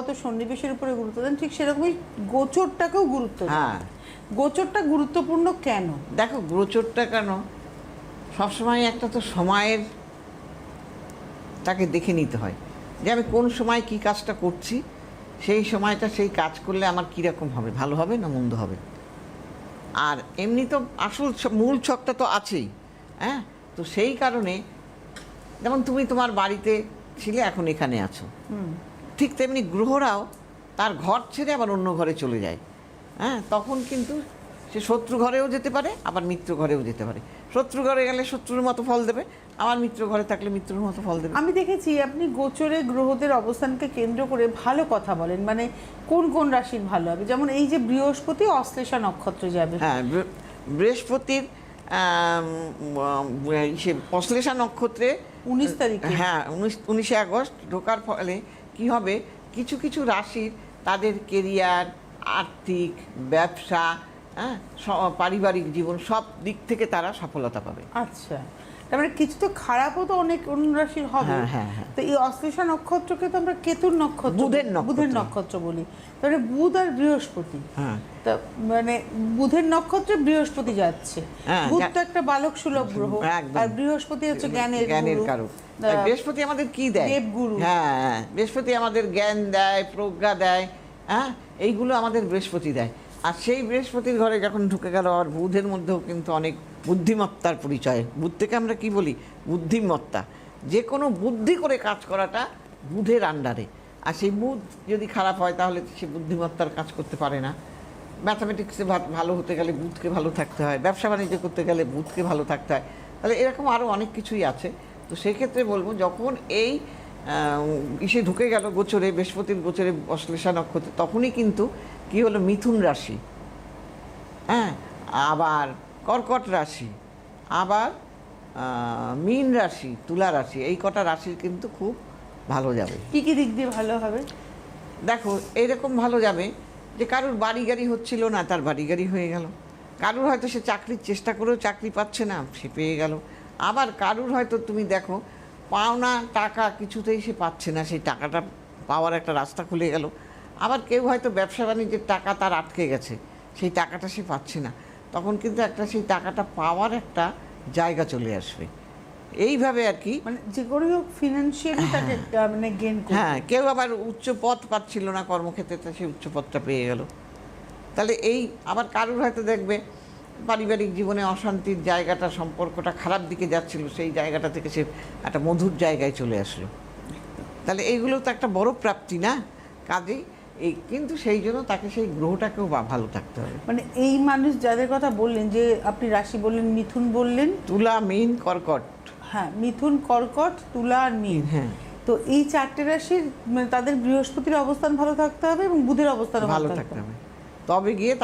তো সন্নিবেশের উপরে গুরুত্ব দেন, ঠিক সেরকমই গোচরটাকেও গুরুত্ব দেন। হ্যাঁ, গোচরটা গুরুত্বপূর্ণ কেন? দেখো গোচরটা কেন, সবসময় একটা তো সময়ের তাকে দেখে নিতে হয় যে আমি কোন সময় কি কাজটা করছি, সেই সময়টা সেই কাজ করলে আমার কীরকম হবে, ভালো হবে না মন্দ হবে। আর এমনি তো আসল মূল ছকটা তো আছেই। হ্যাঁ, তো সেই কারণে যেমন তুমি তোমার বাড়িতে ছিলে, এখন এখানে আছো, ঠিক তেমনি গ্রহরাও তার ঘর ছেড়ে আবার অন্য ঘরে চলে যায়। হ্যাঁ, তখন কিন্তু সে শত্রু ঘরেও যেতে পারে, আবার মিত্র ঘরেও যেতে পারে। শত্রু ঘরে গেলে শত্রুর মতো ফল দেবে, আবার মিত্র ঘরে থাকলে মিত্রর মতো ফল দেবে। আমি দেখেছি আপনি গোচরে গ্রহদের অবস্থানকে কেন্দ্র করে ভালো কথা বলেন, মানে কোন কোন রাশির ভালো হবে। যেমন এই যে বৃহস্পতি অশ্লেষা নক্ষত্রে যাবে, হ্যাঁ, বৃহস্পতির অশ্লেষা নক্ষত্রে 19 তারিখে, হ্যাঁ 19শে আগস্ট ঢোকার ফলে কি হবে, কিছু কিছু রাশির তাদের কেরিয়ার, আর্থিক, ব্যবসা, হ্যাঁ, পারিবারিক জীবন সব দিক থেকে তারা সফলতা পাবে। আচ্ছা, তার মানে কিছু তো খারাপও তো অনেক অন্য রাশির হবে। হ্যাঁ, হ্যাঁ, হ্যাঁ। তো এই অশ্লেষা নক্ষত্রকে তো আমরা কেতুর নক্ষত্র, বুধের নক্ষত্র বলি। তাহলে বুধ আর বৃহস্পতি, হ্যাঁ, তা মানে বুধের নক্ষত্রে বৃহস্পতি যাচ্ছে। হ্যাঁ, বুধ তো একটা বালক সুলভ গ্রহ, একদম। আর বৃহস্পতি হচ্ছে জ্ঞানের কারক। বৃহস্পতি আমাদের কি দেয়? দেবগুরু। হ্যাঁ, বৃহস্পতি আমাদের জ্ঞান দেয়, প্রজ্ঞা দেয়। হ্যাঁ, এইগুলো আমাদের বৃহস্পতি দেয়। আর সেই বৃহস্পতির ঘরে যখন ঢুকে গেল, আর বুধের মধ্যেও কিন্তু অনেক বুদ্ধিমত্তার পরিচয়। বুধ থেকে আমরা কি বলি? বুদ্ধিমত্তা। যে কোনো বুদ্ধি করে কাজ করাটা বুধের আন্ডারে। আর সেই বুধ যদি খারাপ হয় তাহলে সে বুদ্ধিমত্তার কাজ করতে পারে না। ম্যাথামেটিক্সে ভালো হতে গেলে বুধকে ভালো থাকতে হয়, ব্যবসা বাণিজ্য করতে গেলে বুধকে ভালো থাকতে হয়। তাহলে এরকম আরও অনেক কিছুই আছে। তো সেই ক্ষেত্রে বলবো, যখন এই ইসে ঢুকে গেল গোচরে, বৃহস্পতির গোচরে অশ্লেষা নক্ষত্রে, তখনই কিন্তু কি হলো, মিথুন রাশি, হ্যাঁ, আবার কর্কট রাশি, আবার মীন রাশি, তুলা রাশি, এই কটা রাশির কিন্তু খুব ভালো যাবে। কি কি দিক দিয়ে ভালো হবে? দেখো, এইরকম ভালো যাবে যে কারুর বাড়ি গাড়ি হচ্ছিল না, তার বাড়ি গাড়ি হয়ে গেল। কারুর হয়তো সে চাকরির চেষ্টা করেও চাকরি পাচ্ছে না, সে পেয়ে গেল। আবার কারুর হয়তো তুমি দেখো পাওনা টাকা কিছুতেই সে পাচ্ছে না, সেই টাকাটা পাওয়ার একটা রাস্তা খুলে গেল। আবার কেউ হয়তো ব্যবসা বাণিজ্যের টাকা তার আটকে গেছে, সেই টাকাটা সে পাচ্ছে না, তখন কিন্তু একটা সেই টাকাটা পাওয়ার একটা জায়গা চলে আসবে। এইভাবে আর কি, মানে যে কোনো ফিনান্সিয়ালি তাকে মানে গেইন করবে। হ্যাঁ, কেউ আবার উচ্চ পদ পাচ্ছিল না কর্মক্ষেত্রে, তা সেই উচ্চ পদটা পেয়ে গেল। তাহলে এই আবার কারুর হয়তো দেখবে পারিবারিক জীবনে অশান্তির জায়গাটা, সম্পর্কটা খারাপ দিকে যাচ্ছিল, সেই জায়গাটা থেকে সে একটা মধুর জায়গায় চলে আসলো। তাহলে এইগুলো তো একটা বড় প্রাপ্তি না? কাজেই এই কিন্তু সেই জন্য তাকে সেই গ্রহটাকেও ভালো থাকতে হবে। মানে এই মানুষ যাদের কথা বললেন, যে আপনি রাশি বললেন, মিথুন বললেন, তুলা, মীন, কর্কট। হ্যাঁ, মিথুন, কর্কট, তুলা আর মীন। হ্যাঁ, তো এই চারটে রাশির মানে তাদের বৃহস্পতির অবস্থান ভালো থাকতে হবে এবং বুধের অবস্থান ভালো থাকতে হবে, তবে গিয়ে